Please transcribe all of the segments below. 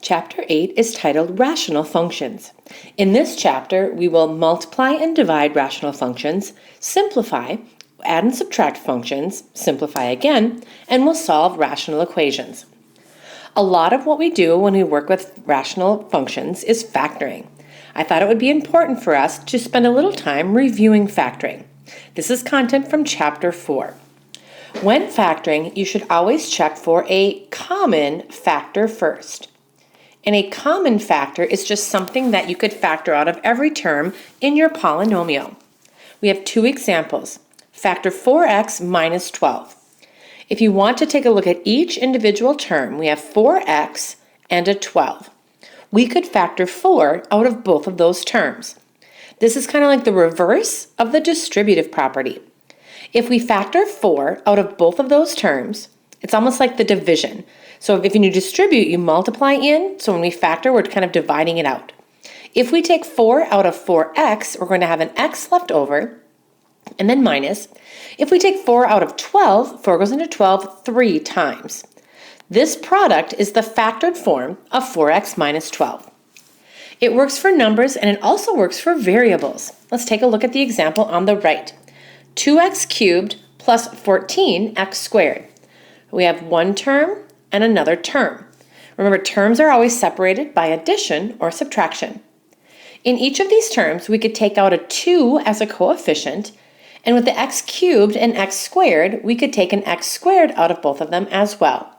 Chapter 8 is titled Rational Functions. In this chapter, we will multiply and divide rational functions, simplify, add and subtract functions, simplify again, and we'll solve rational equations. A lot of what we do when we work with rational functions is factoring. I thought it would be important for us to spend a little time reviewing factoring. This is content from Chapter 4. When factoring, you should always check for a common factor first. And a common factor is just something that you could factor out of every term in your polynomial. We have two examples. Factor 4x minus 12. If you want to take a look at each individual term, we have 4x and a 12. We could factor 4 out of both of those terms. This is kind of like the reverse of the distributive property. If we factor 4 out of both of those terms, it's almost like the division. So if you distribute, you multiply in. So when we factor, we're kind of dividing it out. If we take 4 out of 4x, we're going to have an x left over, and then minus. If we take 4 out of 12, 4 goes into 12 3 times. This product is the factored form of 4x minus 12. It works for numbers, and it also works for variables. Let's take a look at the example on the right. 2x cubed plus 14x squared. We have one term and another term. Remember, terms are always separated by addition or subtraction. In each of these terms, we could take out a 2 as a coefficient, and with the x cubed and x squared, we could take an x squared out of both of them as well.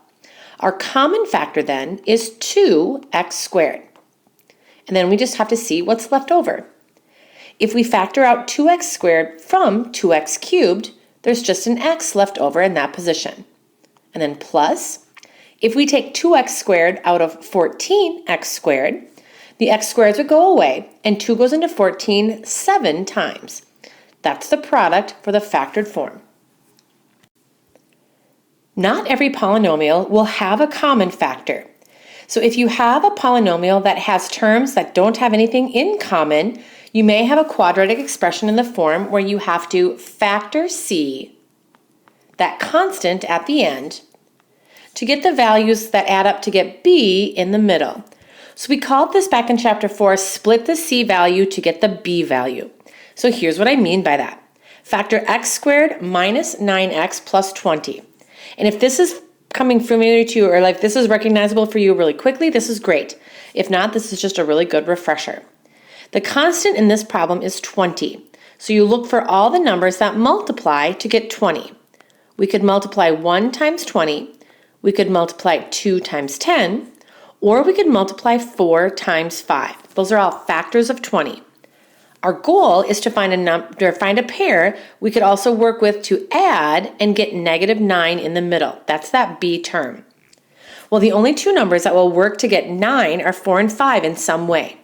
Our common factor then is 2x squared. And then we just have to see what's left over. If we factor out 2x squared from 2x cubed, there's just an x left over in that position. And then plus, if we take 2x squared out of 14x squared, the x squareds would go away, and 2 goes into 14 7 times. That's the product for the factored form. Not every polynomial will have a common factor. So if you have a polynomial that has terms that don't have anything in common, you may have a quadratic expression in the form where you have to factor c, that constant at the end, to get the values that add up to get b in the middle. So we called this back in Chapter 4, split the c value to get the b value. So here's what I mean by that. Factor x squared minus 9x plus 20. And if this is coming familiar to you, or like this is recognizable for you really quickly, this is great. If not, this is just a really good refresher. The constant in this problem is 20. So you look for all the numbers that multiply to get 20. We could multiply 1 times 20. We could multiply 2 times 10, or we could multiply 4 times 5. Those are all factors of 20. Our goal is to find a pair we could also work with to add and get negative 9 in the middle. That's that b term. Well, the only two numbers that will work to get 9 are 4 and 5 in some way.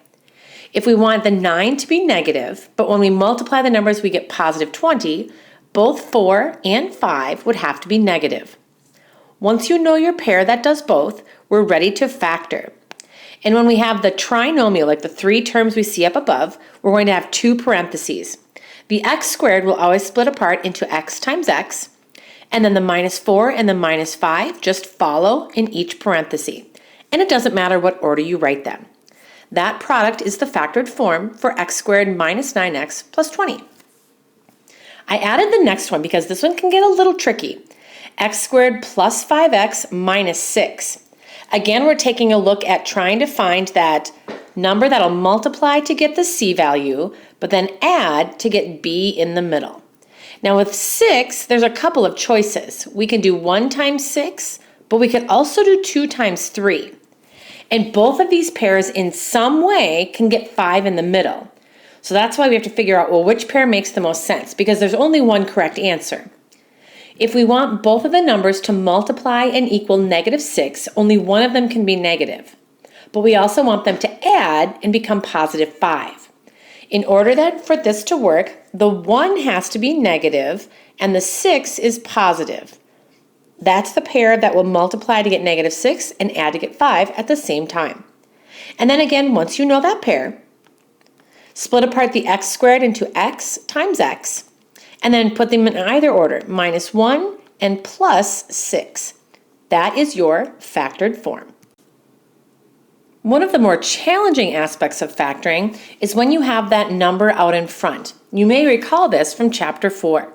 If we want the 9 to be negative, but when we multiply the numbers we get positive 20, both 4 and 5 would have to be negative. Once you know your pair that does both, we're ready to factor. And when we have the trinomial, like the three terms we see up above, we're going to have two parentheses. The x squared will always split apart into x times x, and then the minus 4 and the minus 5 just follow in each parenthesis. And it doesn't matter what order you write them. That product is the factored form for x squared minus 9x plus 20. I added the next one because this one can get a little tricky. X squared plus 5x minus 6. Again, we're taking a look at trying to find that number that'll multiply to get the c value, but then add to get b in the middle. Now with 6, there's a couple of choices. We can do 1 times 6, but we could also do 2 times 3. And both of these pairs in some way can get 5 in the middle. So that's why we have to figure out, well, which pair makes the most sense, because there's only one correct answer. If we want both of the numbers to multiply and equal negative 6, only one of them can be negative. But we also want them to add and become positive 5. In order for this to work, the 1 has to be negative and the 6 is positive. That's the pair that will multiply to get negative 6 and add to get 5 at the same time. And then again, once you know that pair, split apart the x squared into x times x, and then put them in either order, minus 1 and plus 6. That is your factored form. One of the more challenging aspects of factoring is when you have that number out in front. You may recall this from chapter 4.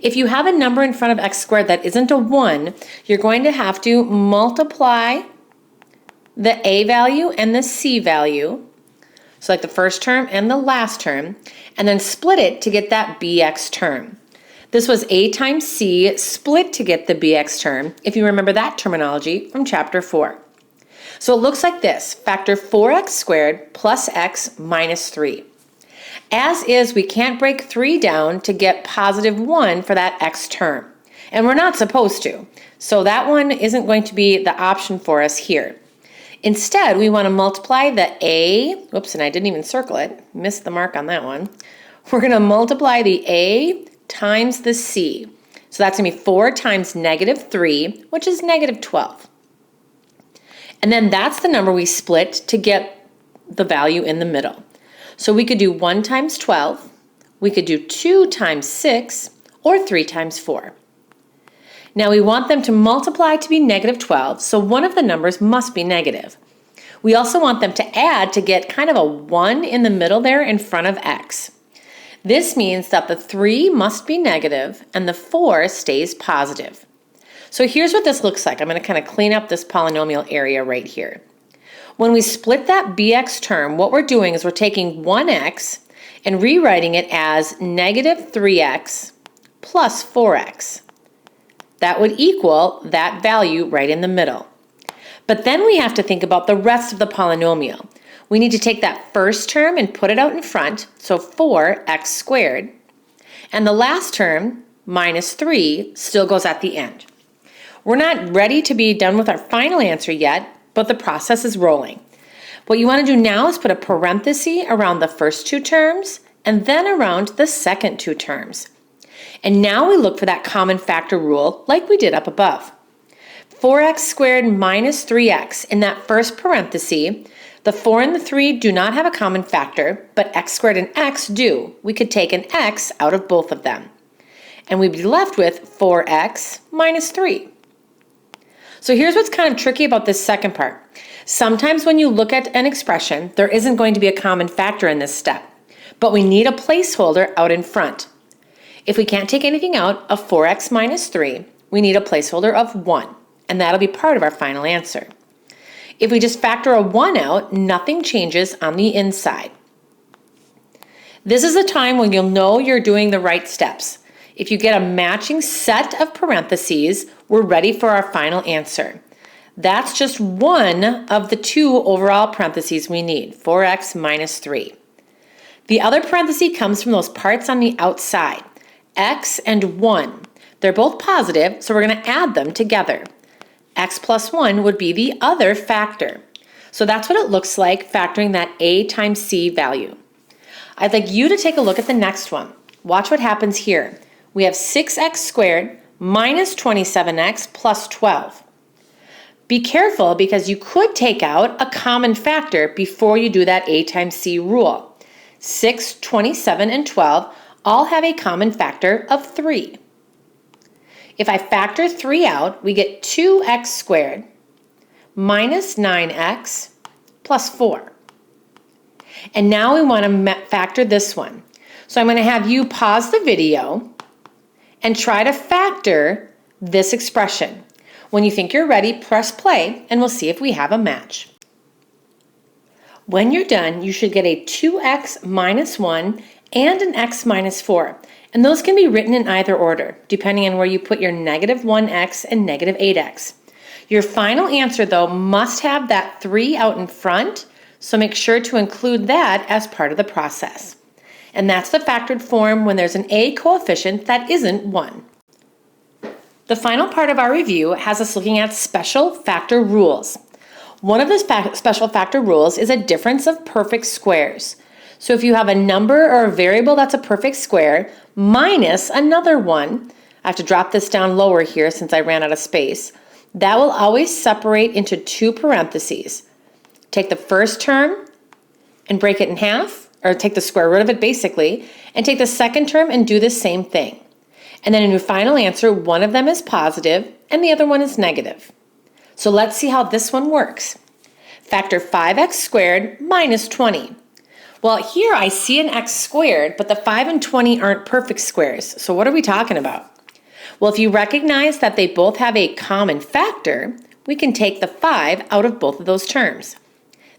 If you have a number in front of x squared that isn't a 1, you're going to have to multiply the a value and the c value, so like the first term and the last term, and then split it to get that bx term. This was a times c split to get the bx term, if you remember that terminology from chapter 4. So it looks like this: factor 4x squared plus x minus 3. As is, we can't break 3 down to get positive 1 for that x term. And we're not supposed to. So that one isn't going to be the option for us here. Instead, we want to multiply the a, whoops, and I didn't even circle it, missed the mark on that one. We're going to multiply the a times the c. So that's going to be 4 times negative 3, which is negative 12. And then that's the number we split to get the value in the middle. So we could do 1 times 12, we could do 2 times 6, or 3 times 4. Now we want them to multiply to be negative 12, so one of the numbers must be negative. We also want them to add to get kind of a 1 in the middle there in front of x. This means that the 3 must be negative and the 4 stays positive. So here's what this looks like. I'm going to kind of clean up this polynomial area right here. When we split that bx term, what we're doing is we're taking 1x and rewriting it as negative 3x plus 4x. That would equal that value right in the middle. But then we have to think about the rest of the polynomial. We need to take that first term and put it out in front, so 4x squared. And the last term, minus 3, still goes at the end. We're not ready to be done with our final answer yet, but the process is rolling. What you want to do now is put a parenthesis around the first 2 terms and then around the second 2 terms. And now we look for that common factor rule like we did up above. 4x squared minus 3x in that first parenthesis, the 4 and the 3 do not have a common factor, but x squared and x do. We could take an x out of both of them. And we'd be left with 4x minus 3. So here's what's kind of tricky about this second part. Sometimes when you look at an expression, there isn't going to be a common factor in this step, but we need a placeholder out in front. If we can't take anything out of 4x minus 3, we need a placeholder of 1, and that'll be part of our final answer. If we just factor a 1 out, nothing changes on the inside. This is a time when you'll know you're doing the right steps. If you get a matching set of parentheses, we're ready for our final answer. That's just one of the 2 overall parentheses we need, 4x minus 3. The other parenthesis comes from those parts on the outside, x and 1. They're both positive, so we're going to add them together. X plus 1 would be the other factor. So that's what it looks like factoring that a times c value. I'd like you to take a look at the next one. Watch what happens here. We have 6x squared minus 27x plus 12. Be careful because you could take out a common factor before you do that a times c rule. 6, 27, and 12 all have a common factor of 3. If I factor 3 out, we get 2x squared minus 9x plus 4. And now we want to factor this one. So I'm going to have you pause the video and try to factor this expression. When you think you're ready, press play and we'll see if we have a match. When you're done, you should get a 2x minus 1 and an x minus 4. And those can be written in either order, depending on where you put your negative 1x and negative 8x. Your final answer, though, must have that 3 out in front, so make sure to include that as part of the process. And that's the factored form when there's an a coefficient that isn't 1. The final part of our review has us looking at special factor rules. One of the special factor rules is a difference of perfect squares. So if you have a number or a variable that's a perfect square minus another one, I have to drop this down lower here since I ran out of space, that will always separate into 2 parentheses. Take the first term and break it in half, or take the square root of it basically, and take the second term and do the same thing. And then in your final answer, one of them is positive and the other one is negative. So let's see how this one works. Factor 5x squared minus 20. Well, here I see an x squared, but the 5 and 20 aren't perfect squares. So what are we talking about? Well, if you recognize that they both have a common factor, we can take the 5 out of both of those terms.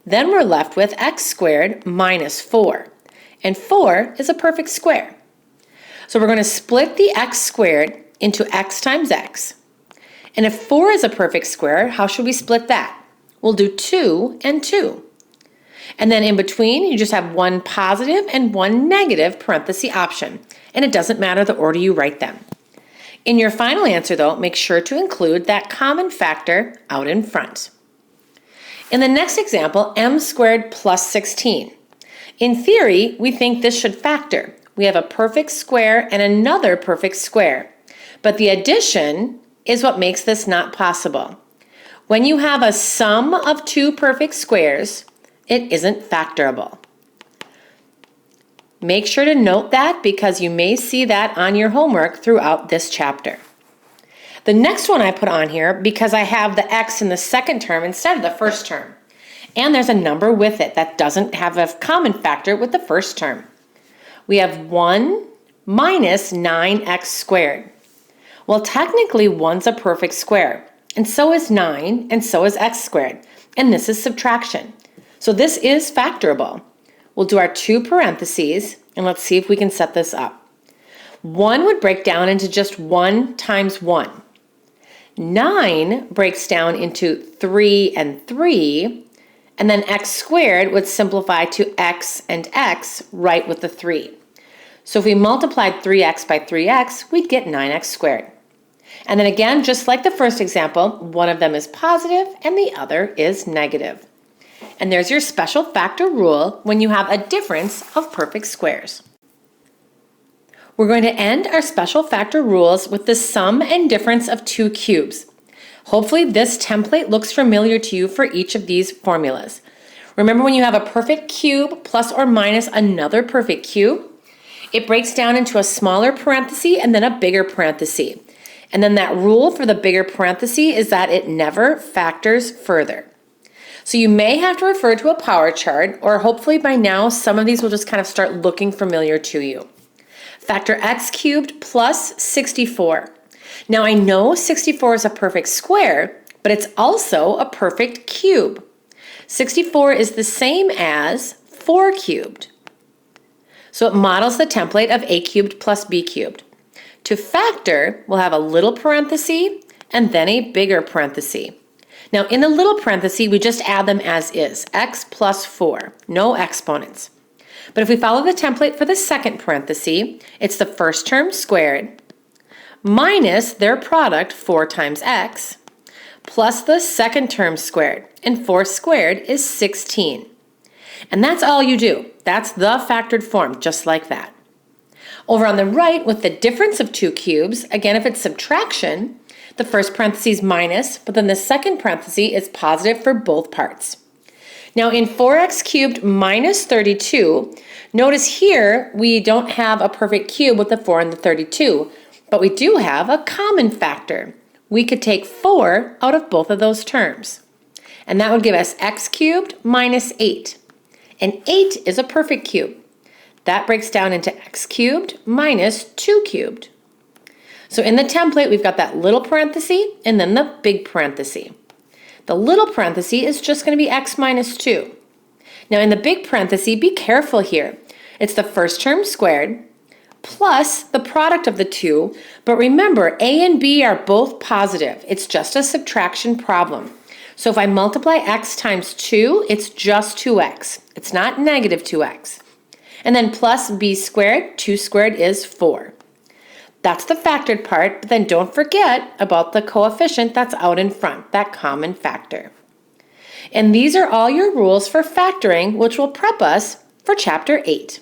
Then we're left with x squared minus 4. And 4 is a perfect square. So we're going to split the x squared into x times x. And if 4 is a perfect square, how should we split that? We'll do 2 and 2. And then in between, you just have one positive and one negative parenthesis option. And it doesn't matter the order you write them. In your final answer, though, make sure to include that common factor out in front. In the next example, m squared plus 16. In theory, we think this should factor. We have a perfect square and another perfect square. But the addition is what makes this not possible. When you have a sum of two perfect squares, it isn't factorable. Make sure to note that because you may see that on your homework throughout this chapter. The next one I put on here because I have the x in the second term instead of the first term. And there's a number with it that doesn't have a common factor with the first term. We have 1 minus 9x squared. Well, technically 1's a perfect square, and so is 9, and so is x squared. And this is subtraction. So this is factorable. We'll do our two parentheses, and let's see if we can set this up. 1 would break down into just 1 times 1. 9 breaks down into 3 and 3, and then x squared would simplify to x and x right with the 3. So if we multiplied 3x by 3x, we'd get 9x squared. And then again, just like the first example, one of them is positive and the other is negative. And there's your special factor rule when you have a difference of perfect squares. We're going to end our special factor rules with the sum and difference of two cubes. Hopefully this template looks familiar to you for each of these formulas. Remember when you have a perfect cube plus or minus another perfect cube, it breaks down into a smaller parenthesis and then a bigger parenthesis. And then that rule for the bigger parenthesis is that it never factors further. So you may have to refer to a power chart, or hopefully by now some of these will just kind of start looking familiar to you. Factor x cubed plus 64. Now I know 64 is a perfect square, but it's also a perfect cube. 64 is the same as 4 cubed. So it models the template of a cubed plus b cubed. To factor, we'll have a little parenthesis and then a bigger parenthesis. Now in the little parenthesis, we just add them as is, x plus 4, no exponents. But if we follow the template for the second parenthesis, it's the first term squared minus their product 4 times x plus the second term squared. And 4 squared is 16. And that's all you do. That's the factored form, just like that. Over on the right, with the difference of two cubes, again, if it's subtraction, the first parenthesis minus, but then the second parenthesis is positive for both parts. Now in 4x cubed minus 32, notice here we don't have a perfect cube with the 4 and the 32, but we do have a common factor. We could take 4 out of both of those terms. And that would give us x cubed minus 8. And 8 is a perfect cube. That breaks down into x cubed minus 2 cubed. So in the template, we've got that little parenthesis and then the big parenthesis. The little parenthesis is just going to be x minus 2. Now in the big parenthesis, be careful here. It's the first term squared plus the product of the two, but remember, a and b are both positive. It's just a subtraction problem. So if I multiply x times 2, it's just 2x. It's not negative 2x. And then plus b squared, 2 squared is 4. That's the factored part, but then don't forget about the coefficient that's out in front, that common factor. And these are all your rules for factoring, which will prep us for Chapter 8.